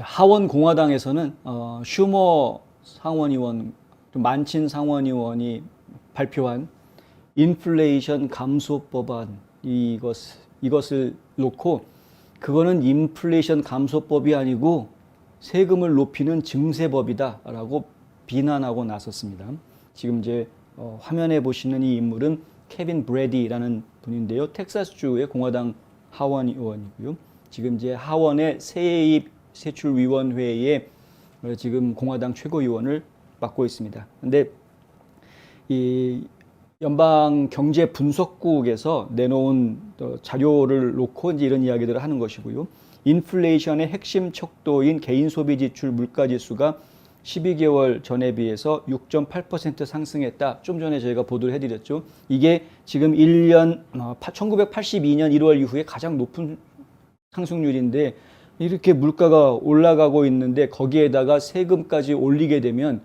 자, 하원 공화당에서는 슈머 상원의원, 만친 상원의원이 발표한 인플레이션 감소 법안 이것을 놓고 그거는 인플레이션 감소법이 아니고 세금을 높이는 증세법이다라고 비난하고 나섰습니다. 지금 이제 화면에 보시는 이 인물은 케빈 브래디라는 분인데요. 텍사스주의 공화당 하원 의원이고요. 지금 이제 하원의 세입세출위원회에 지금 공화당 최고위원을 맡고 있습니다. 근데 이 연방경제분석국에서 내놓은 자료를 놓고 이제 이런 이야기들을 하는 것이고요. 인플레이션의 핵심 척도인 개인소비지출 물가지수가 12개월 전에 비해서 6.8% 상승했다. 좀 전에 저희가 보도를 해드렸죠. 이게 지금 1982년 1월 이후에 가장 높은 상승률인데 이렇게 물가가 올라가고 있는데 거기에다가 세금까지 올리게 되면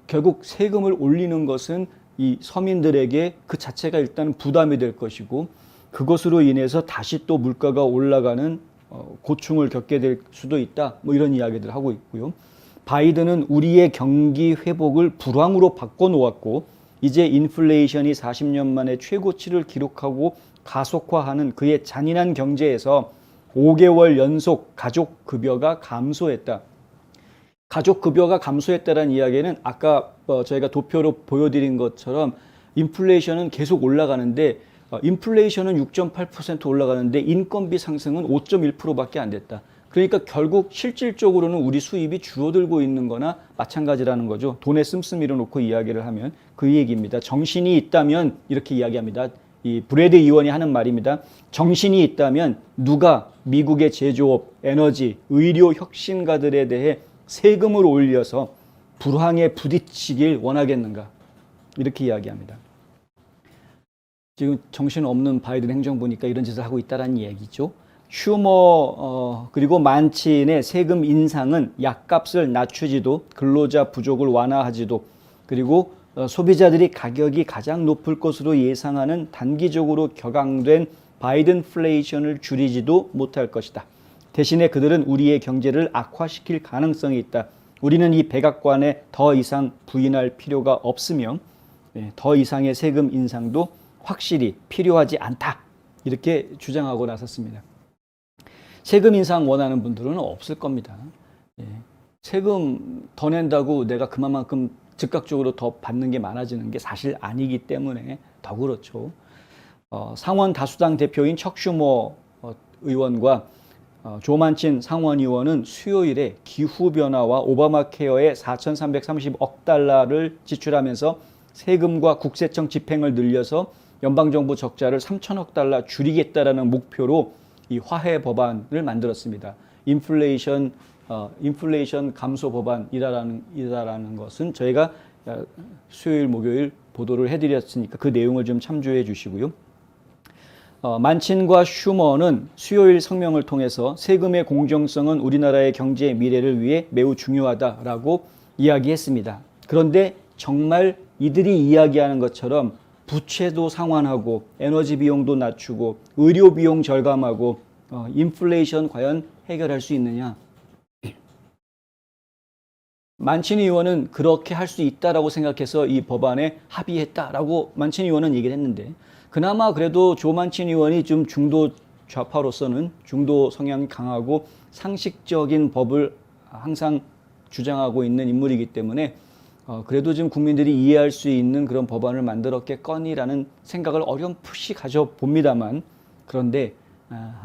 결국 세금을 올리는 것은 이 서민들에게 그 자체가 일단 부담이 될 것이고 그것으로 인해서 다시 또 물가가 올라가는 고충을 겪게 될 수도 있다. 뭐 이런 이야기들을 하고 있고요. 바이든은 우리의 경기 회복을 불황으로 바꿔놓았고 이제 인플레이션이 40년 만에 최고치를 기록하고 가속화하는 그의 잔인한 경제에서 5개월 연속 가족급여가 감소했다. 가족급여가 감소했다는 이야기는 아까 저희가 도표로 보여드린 것처럼 인플레이션은 계속 올라가는데 인플레이션은 6.8% 올라가는데 인건비 상승은 5.1%밖에 안 됐다. 그러니까 결국 실질적으로는 우리 수입이 줄어들고 있는 거나 마찬가지라는 거죠. 돈에 씀씀이를 놓고 이야기를 하면 그 얘기입니다. 정신이 있다면 이렇게 이야기합니다. 이 브래드 의원이 하는 말입니다. 정신이 있다면 누가 미국의 제조업, 에너지, 의료 혁신가들에 대해 세금을 올려서 불황에 부딪히길 원하겠는가? 이렇게 이야기합니다. 지금 정신없는 바이든 행정부니까 이런 짓을 하고 있다는 얘기죠. 슈머 그리고 만친의 세금 인상은 약값을 낮추지도 근로자 부족을 완화하지도 그리고 소비자들이 가격이 가장 높을 것으로 예상하는 단기적으로 격앙된 바이든플레이션을 줄이지도 못할 것이다. 대신에 그들은 우리의 경제를 악화시킬 가능성이 있다. 우리는 이 백악관에 더 이상 부인할 필요가 없으며 더 이상의 세금 인상도 확실히 필요하지 않다. 이렇게 주장하고 나섰습니다. 세금 인상 원하는 분들은 없을 겁니다. 세금 더 낸다고 내가 그만큼 즉각적으로 더 받는 게 많아지는 게 사실 아니기 때문에 더 그렇죠. 상원 다수당 대표인 척 슈머 의원과 조 만친 상원 의원은 수요일에 기후변화와 오바마 케어에 4,330억 달러를 지출하면서 세금과 국세청 집행을 늘려서 연방정부 적자를 3천억 달러 줄이겠다라는 목표로 이 화해 법안을 만들었습니다. 인플레이션 감소 법안이라는 것은 저희가 수요일, 목요일 보도를 해드렸으니까 그 내용을 좀 참조해 주시고요. 만친과 슈머는 수요일 성명을 통해서 세금의 공정성은 우리나라의 경제의 미래를 위해 매우 중요하다라고 이야기했습니다. 그런데 정말 이들이 이야기하는 것처럼 부채도 상환하고 에너지 비용도 낮추고 의료 비용 절감하고 인플레이션 과연 해결할 수 있느냐? 만친 의원은 그렇게 할 수 있다라고 생각해서 이 법안에 합의했다라고 만친 의원은 얘기를 했는데 그나마 그래도 조 만친 의원이 좀 중도 좌파로서는 중도 성향이 강하고 상식적인 법을 항상 주장하고 있는 인물이기 때문에 그래도 지금 국민들이 이해할 수 있는 그런 법안을 만들었겠거니라는 생각을 어렴풋이 가져봅니다만 그런데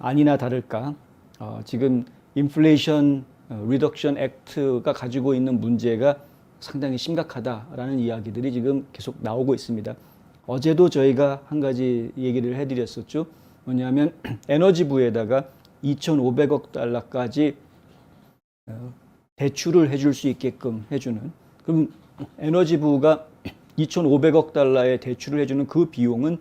아니나 다를까 지금 인플레이션 리덕션 액트가 가지고 있는 문제가 상당히 심각하다라는 이야기들이 지금 계속 나오고 있습니다. 어제도 저희가 한 가지 얘기를 해드렸었죠. 뭐냐면 에너지부에다가 2,500억 달러까지 대출을 해줄 수 있게끔 해주는 그럼 에너지부가 2,500억 달러의 대출을 해주는 그 비용은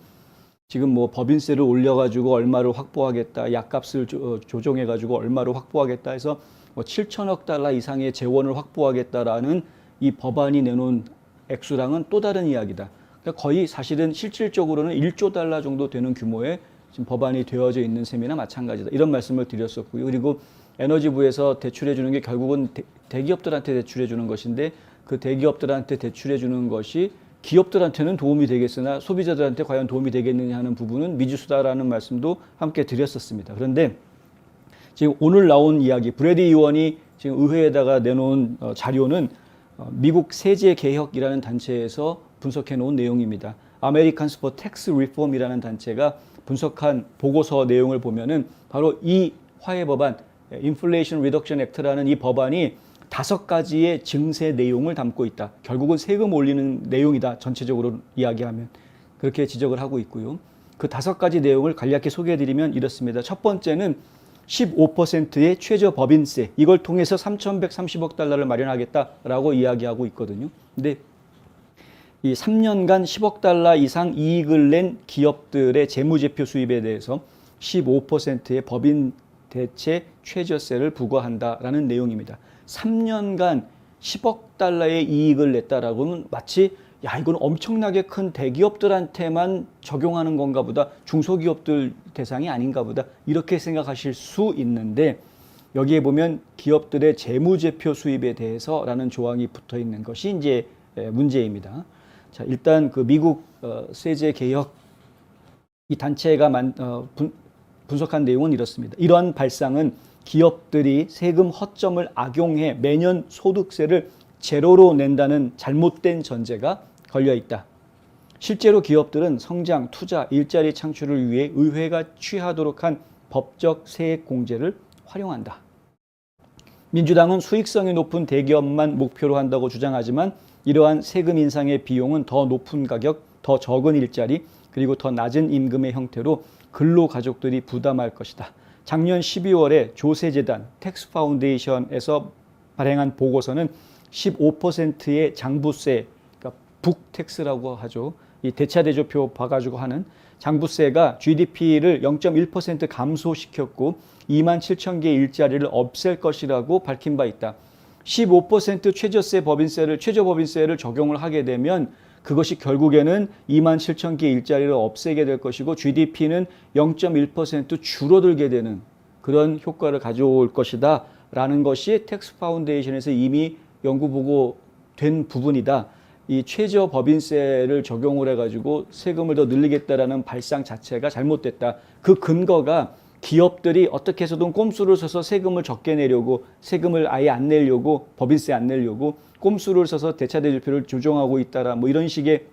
지금 뭐 법인세를 올려가지고 얼마를 확보하겠다, 약값을 조정해가지고 얼마를 확보하겠다 해서 뭐 7천억 달러 이상의 재원을 확보하겠다라는 이 법안이 내놓은 액수랑은 또 다른 이야기다. 그러니까 거의 사실은 실질적으로는 1조 달러 정도 되는 규모의 지금 법안이 되어져 있는 셈이나 마찬가지다. 이런 말씀을 드렸었고요. 그리고 에너지부에서 대출해 주는 게 결국은 대기업들한테 대출해 주는 것인데 그 대기업들한테 대출해 주는 것이 기업들한테는 도움이 되겠으나 소비자들한테 과연 도움이 되겠느냐 하는 부분은 미지수다라는 말씀도 함께 드렸었습니다. 그런데 지금 오늘 나온 이야기, 브래디 의원이 지금 의회에다가 내놓은 자료는 미국 세제개혁이라는 단체에서 분석해 놓은 내용입니다. Americans for Tax Reform이라는 단체가 분석한 보고서 내용을 보면은 바로 이 화해 법안, Inflation Reduction Act라는 이 법안이 5가지의 증세 내용을 담고 있다. 결국은 세금 올리는 내용이다. 전체적으로 이야기하면 그렇게 지적을 하고 있고요. 그 5가지 내용을 간략히 소개해드리면 이렇습니다. 첫 번째는 15%의 최저 법인세, 이걸 통해서 3,130억 달러를 마련하겠다라고 이야기하고 있거든요. 근데 이 3년간 10억 달러 이상 이익을 낸 기업들의 재무제표 수입에 대해서 15%의 법인 대체 최저세를 부과한다라는 내용입니다. 3년간 10억 달러의 이익을 냈다라고는 마치 야, 이건 엄청나게 큰 대기업들한테만 적용하는 건가 보다, 중소기업들 대상이 아닌가 보다, 이렇게 생각하실 수 있는데 여기에 보면 기업들의 재무제표 수입에 대해서라는 조항이 붙어 있는 것이 이제 문제입니다. 자, 일단 그 미국 세제 개혁 이 단체가 분석한 내용은 이렇습니다. 이러한 발상은 기업들이 세금 허점을 악용해 매년 소득세를 제로로 낸다는 잘못된 전제가 걸려 있다. 실제로 기업들은 성장, 투자, 일자리 창출을 위해 의회가 취하도록 한 법적 세액 공제를 활용한다. 민주당은 수익성이 높은 대기업만 목표로 한다고 주장하지만 이러한 세금 인상의 비용은 더 높은 가격, 더 적은 일자리, 그리고 더 낮은 임금의 형태로 근로가족들이 부담할 것이다. 작년 12월에 조세재단 텍스 파운데이션에서 발행한 보고서는 15%의 장부세, 그러니까 북텍스라고 하죠. 이 대차대조표 봐가지고 하는 장부세가 GDP를 0.1% 감소시켰고 2만 7천 개의 일자리를 없앨 것이라고 밝힌 바 있다. 15% 최저 법인세를 적용을 하게 되면 그것이 결국에는 2만 7천 개의 일자리를 없애게 될 것이고 GDP는 0.1% 줄어들게 되는 그런 효과를 가져올 것이다 라는 것이 텍스 파운데이션에서 이미 연구 보고된 부분이다. 이 최저 법인세를 적용을 해가지고 세금을 더 늘리겠다라는 발상 자체가 잘못됐다. 그 근거가 기업들이 어떻게 해서든 꼼수를 써서 세금을 적게 내려고, 세금을 아예 안 내려고, 법인세 안 내려고 꼼수를 써서 대차대조표를 조정하고 있다라 뭐 이런 식의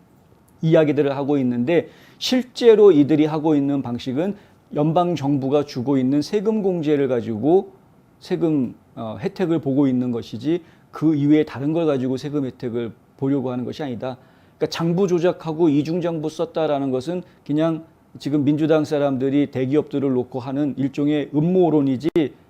이야기들을 하고 있는데 실제로 이들이 하고 있는 방식은 연방 정부가 주고 있는 세금 공제를 가지고 세금 혜택을 보고 있는 것이지 그 이외에 다른 걸 가지고 세금 혜택을 보려고 하는 것이 아니다. 그러니까 장부 조작하고 이중장부 썼다라는 것은 그냥 지금 민주당 사람들이 대기업들을 놓고 하는 일종의 음모론이지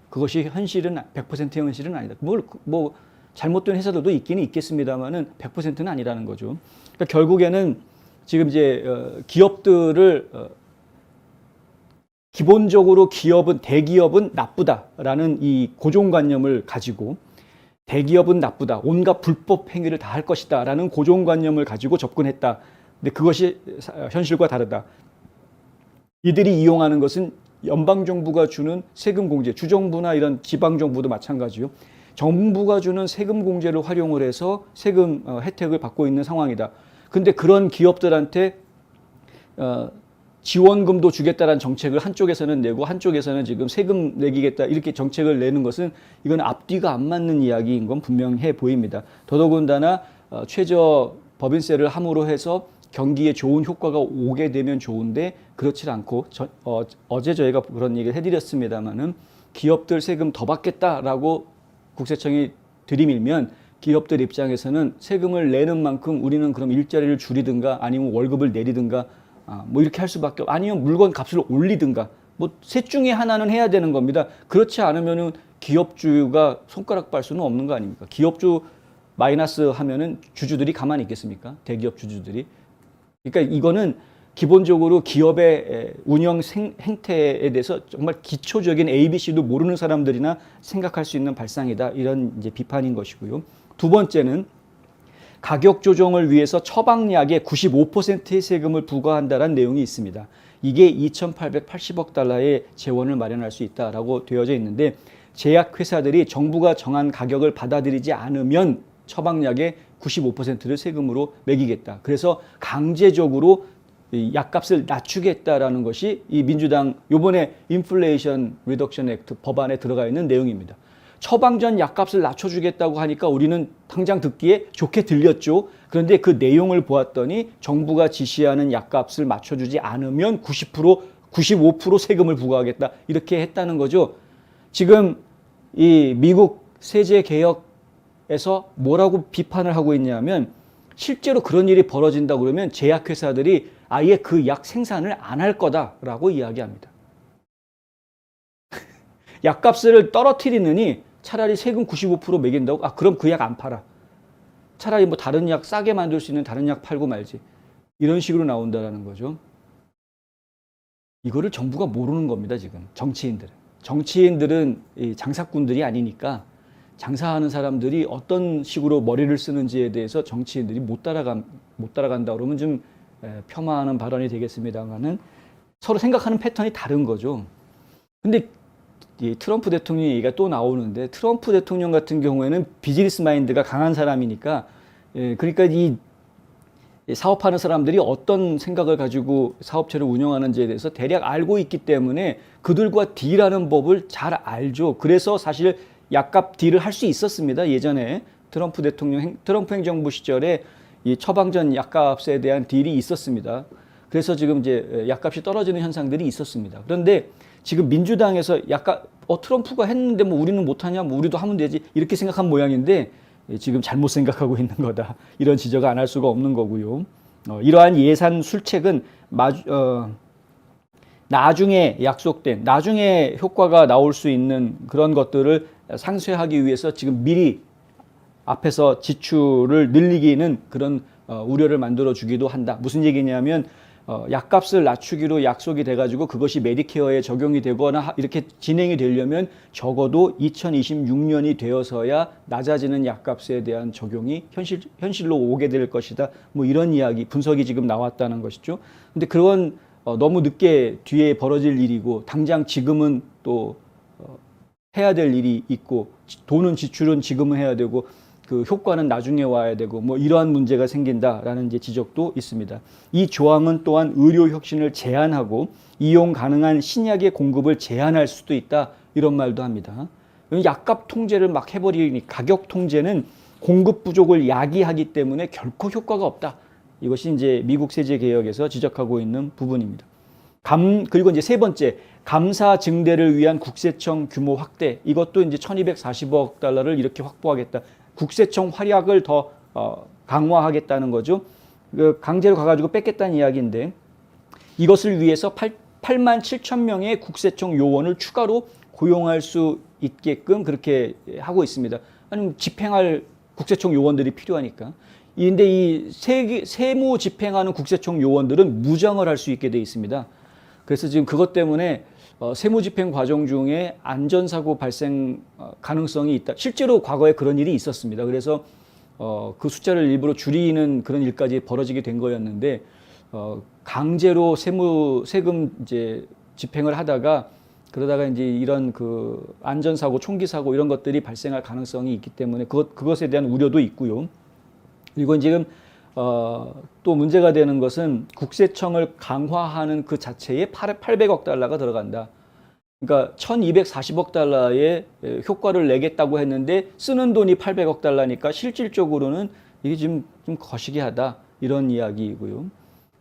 그것이 현실은 100% 현실은 아니다. 뭐 잘못된 회사들도 있기는 있겠습니다만은 100%는 아니라는 거죠. 그러니까 결국에는 지금 이제 기업들을 기본적으로 대기업은 나쁘다라는 이 고정관념을 가지고 대기업은 나쁘다, 온갖 불법 행위를 다 할 것이다라는 고정관념을 가지고 접근했다. 근데 그것이 현실과 다르다. 이들이 이용하는 것은 연방정부가 주는 세금 공제, 주정부나 이런 지방정부도 마찬가지요. 정부가 주는 세금 공제를 활용을 해서 세금 혜택을 받고 있는 상황이다. 근데 그런 기업들한테 지원금도 주겠다라는 정책을 한쪽에서는 내고 한쪽에서는 지금 세금 내기겠다 이렇게 정책을 내는 것은 이건 앞뒤가 안 맞는 이야기인 건 분명해 보입니다. 더더군다나 최저 법인세를 함으로 해서 경기에 좋은 효과가 오게 되면 좋은데 그렇지 않고 어제 저희가 그런 얘기를 해드렸습니다마는 기업들 세금 더 받겠다라고 국세청이 들이밀면 기업들 입장에서는 세금을 내는 만큼 우리는 그럼 일자리를 줄이든가 아니면 월급을 내리든가 뭐 이렇게 할 수밖에 아니면 물건 값을 올리든가 뭐 셋 중에 하나는 해야 되는 겁니다. 그렇지 않으면은 기업주가 손가락 빨 수는 없는 거 아닙니까? 기업주 마이너스 하면은 주주들이 가만히 있겠습니까? 대기업 주주들이. 그러니까 이거는 기본적으로 기업의 운영 행태에 대해서 정말 기초적인 ABC도 모르는 사람들이나 생각할 수 있는 발상이다. 이런 이제 비판인 것이고요. 두 번째는 가격 조정을 위해서 처방약에 95%의 세금을 부과한다는 내용이 있습니다. 이게 2,880억 달러의 재원을 마련할 수 있다라고 되어져 있는데 제약회사들이 정부가 정한 가격을 받아들이지 않으면 처방약의 95%를 세금으로 매기겠다. 그래서 강제적으로 이 약값을 낮추겠다라는 것이 이 민주당 요번에 인플레이션 리덕션 액트 법안에 들어가 있는 내용입니다. 처방전 약값을 낮춰주겠다고 하니까 우리는 당장 듣기에 좋게 들렸죠. 그런데 그 내용을 보았더니 정부가 지시하는 약값을 맞춰주지 않으면 95% 세금을 부과하겠다. 이렇게 했다는 거죠. 지금 이 미국 세제 개혁에서 뭐라고 비판을 하고 있냐면 실제로 그런 일이 벌어진다 그러면 제약회사들이 아예 그 약 생산을 안 할 거다라고 이야기합니다. 약값을 떨어뜨리느니 차라리 세금 95% 매긴다고? 아, 그럼 그 약 안 팔아. 차라리 뭐 다른 약 싸게 만들 수 있는 다른 약 팔고 말지. 이런 식으로 나온다는 거죠. 이거를 정부가 모르는 겁니다, 지금. 정치인들은 이 장사꾼들이 아니니까 장사하는 사람들이 어떤 식으로 머리를 쓰는지에 대해서 정치인들이 못 따라간다 그러면 좀 폄하하는 발언이 되겠습니다만은 서로 생각하는 패턴이 다른 거죠. 근데 이 트럼프 대통령 얘기가 또 나오는데 트럼프 대통령 같은 경우에는 비즈니스 마인드가 강한 사람이니까 그러니까 이 사업하는 사람들이 어떤 생각을 가지고 사업체를 운영하는지에 대해서 대략 알고 있기 때문에 그들과 딜하는 법을 잘 알죠. 그래서 사실 약값 딜을 할 수 있었습니다. 예전에 트럼프 행정부 시절에 이 처방전 약값에 대한 딜이 있었습니다. 그래서 지금 이제 약값이 떨어지는 현상들이 있었습니다. 그런데 지금 민주당에서 약간 트럼프가 했는데 뭐 우리는 못하냐, 뭐 우리도 하면 되지 이렇게 생각한 모양인데 지금 잘못 생각하고 있는 거다. 이런 지적을 안 할 수가 없는 거고요. 이러한 예산 술책은 나중에 약속된 나중에 효과가 나올 수 있는 그런 것들을 상쇄하기 위해서 지금 미리 앞에서 지출을 늘리기는 그런 우려를 만들어 주기도 한다. 무슨 얘기냐면 약값을 낮추기로 약속이 돼가지고 그것이 메디케어에 적용이 되거나 이렇게 진행이 되려면 적어도 2026년이 되어서야 낮아지는 약값에 대한 적용이 현실로 오게 될 것이다. 뭐 이런 이야기, 분석이 지금 나왔다는 것이죠. 근데 그건 너무 늦게 뒤에 벌어질 일이고 당장 지금은 또 해야 될 일이 있고 돈은 지출은 지금은 해야 되고 그 효과는 나중에 와야 되고 뭐 이러한 문제가 생긴다라는 이제 지적도 있습니다. 이 조항은 또한 의료 혁신을 제한하고 이용 가능한 신약의 공급을 제한할 수도 있다 이런 말도 합니다. 약값 통제를 막 해버리니 가격 통제는 공급 부족을 야기하기 때문에 결코 효과가 없다. 이것이 이제 미국 세제 개혁에서 지적하고 있는 부분입니다. 그리고 이제 세 번째, 감사 증대를 위한 국세청 규모 확대. 이것도 이제 1240억 달러를 이렇게 확보하겠다. 국세청 활약을 더 강화하겠다는 거죠. 강제로 가가지고 뺏겠다는 이야기인데 이것을 위해서 8만 7천 명의 국세청 요원을 추가로 고용할 수 있게끔 그렇게 하고 있습니다. 아니면 집행할 국세청 요원들이 필요하니까. 근데 이 세무 집행하는 국세청 요원들은 무장을 할 수 있게 돼 있습니다. 그래서 지금 그것 때문에 세무집행 과정 중에 안전사고 발생 가능성이 있다. 실제로 과거에 그런 일이 있었습니다. 그래서 그 숫자를 일부러 줄이는 그런 일까지 벌어지게 된 거였는데 강제로 세금 이제 집행을 하다가 그러다가 이제 이런 그 안전사고, 총기사고 이런 것들이 발생할 가능성이 있기 때문에 그것에 대한 우려도 있고요. 그리고 지금 또 문제가 되는 것은 국세청을 강화하는 그 자체에 800억 달러가 들어간다. 그러니까 1240억 달러의 효과를 내겠다고 했는데 쓰는 돈이 800억 달러니까 실질적으로는 이게 좀 거시기하다 이런 이야기이고요.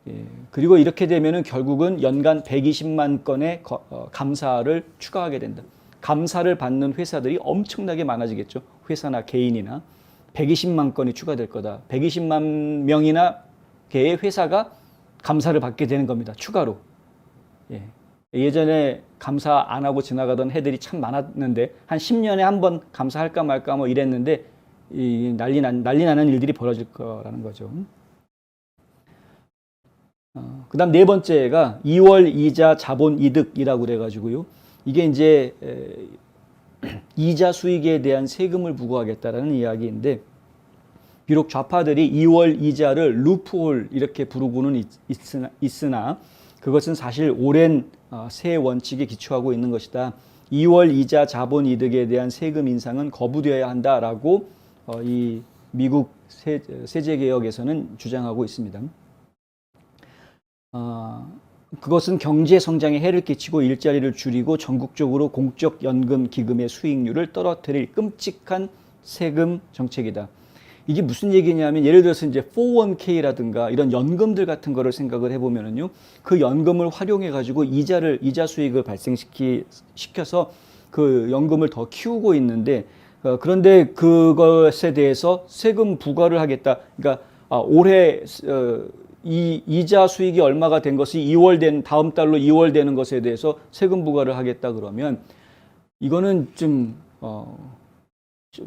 예, 그리고 이렇게 되면은 결국은 연간 120만 건의 감사를 추가하게 된다. 감사를 받는 회사들이 엄청나게 많아지겠죠. 회사나 개인이나. 120만 건이 추가될 거다. 120만 명이나 개의 회사가 감사를 받게 되는 겁니다. 추가로. 예. 예전에 감사 안 하고 지나가던 해들이 참 많았는데 한 10년에 한 번 감사할까 말까 뭐 이랬는데 난리 나는 일들이 벌어질 거라는 거죠. 그다음 네 번째가 2월 이자 자본 이득이라고 그래가지고요. 이게 이제 이자 수익에 대한 세금을 부과하겠다라는 이야기인데 비록 좌파들이 2월 이자를 루프홀 이렇게 부르고는 있으나 그것은 사실 오랜 세 원칙에 기초하고 있는 것이다. 2월 이자 자본 이득에 대한 세금 인상은 거부되어야 한다라고 이 미국 세제 개혁에서는 주장하고 있습니다. 그것은 경제 성장에 해를 끼치고 일자리를 줄이고 전국적으로 공적 연금 기금의 수익률을 떨어뜨릴 끔찍한 세금 정책이다. 이게 무슨 얘기냐면 예를 들어서 이제 401k라든가 이런 연금들 같은 거를 생각을 해보면은요, 그 연금을 활용해 가지고 이자 수익을 발생시켜서 그 연금을 더 키우고 있는데, 그런데 그것에 대해서 세금 부과를 하겠다. 그러니까 올해 이 이자 수익이 얼마가 된 것이 다음 달로 2월 되는 것에 대해서 세금 부과를 하겠다 그러면 이거는 좀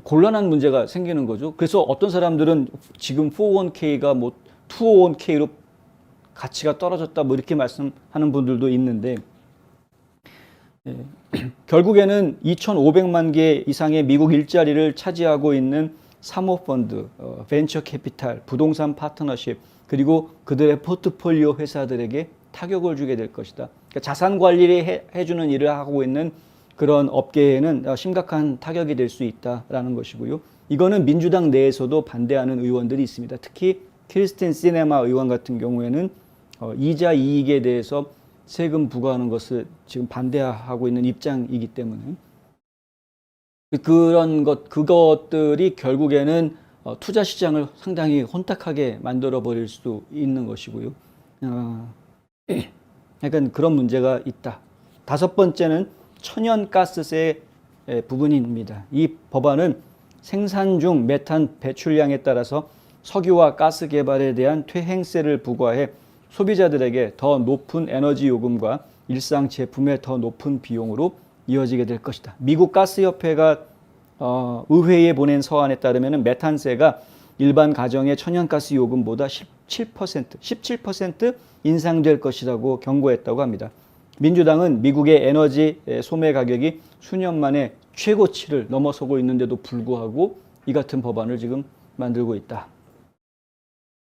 곤란한 문제가 생기는 거죠. 그래서 어떤 사람들은 지금 401k가 뭐 201k로 가치가 떨어졌다 뭐 이렇게 말씀하는 분들도 있는데, 결국에는 2,500만 개 이상의 미국 일자리를 차지하고 있는 사모펀드, 벤처 캐피탈, 부동산 파트너십, 그리고 그들의 포트폴리오 회사들에게 타격을 주게 될 것이다. 그러니까 자산 관리를 해주는 일을 하고 있는 그런 업계에는 심각한 타격이 될 수 있다라는 것이고요. 이거는 민주당 내에서도 반대하는 의원들이 있습니다. 특히 크리스틴 시네마 의원 같은 경우에는 이자 이익에 대해서 세금 부과하는 것을 지금 반대하고 있는 입장이기 때문에 그것들이 결국에는 투자 시장을 상당히 혼탁하게 만들어 버릴 수도 있는 것이고요. 약간 그런 문제가 있다. 다섯 번째는 천연가스세 부분입니다. 이 법안은 생산 중 메탄 배출량에 따라서 석유와 가스 개발에 대한 퇴행세를 부과해 소비자들에게 더 높은 에너지 요금과 일상 제품의 더 높은 비용으로 이어지게 될 것이다. 미국 가스협회가 의회에 보낸 서한에 따르면 메탄세가 일반 가정의 천연가스 요금보다 17% 인상될 것이라고 경고했다고 합니다. 민주당은 미국의 에너지 소매 가격이 수년 만에 최고치를 넘어서고 있는데도 불구하고 이 같은 법안을 지금 만들고 있다.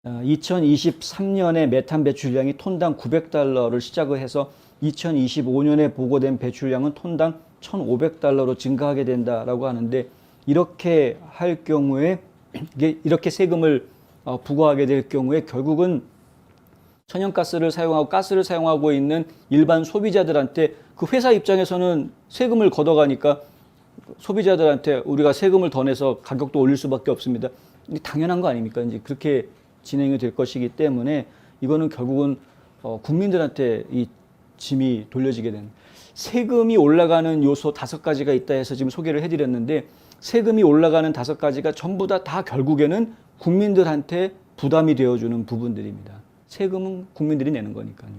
2023년에 메탄 배출량이 톤당 $900를 시작을 해서 2025년에 보고된 배출량은 톤당 $1,500로 증가하게 된다라고 하는데, 이렇게 할 경우에 이렇게 세금을 부과하게 될 경우에 결국은 천연가스를 사용하고 가스를 사용하고 있는 일반 소비자들한테 그 회사 입장에서는 세금을 걷어가니까 소비자들한테 우리가 세금을 더 내서 가격도 올릴 수밖에 없습니다. 이게 당연한 거 아닙니까? 이제 그렇게 진행이 될 것이기 때문에 이거는 결국은 국민들한테 이 짐이 돌려지게 되는, 세금이 올라가는 요소 5가지가 있다 해서 지금 소개를 해드렸는데, 세금이 올라가는 5가지가 전부 다 결국에는 국민들한테 부담이 되어주는 부분들입니다. 세금은 국민들이 내는 거니까요.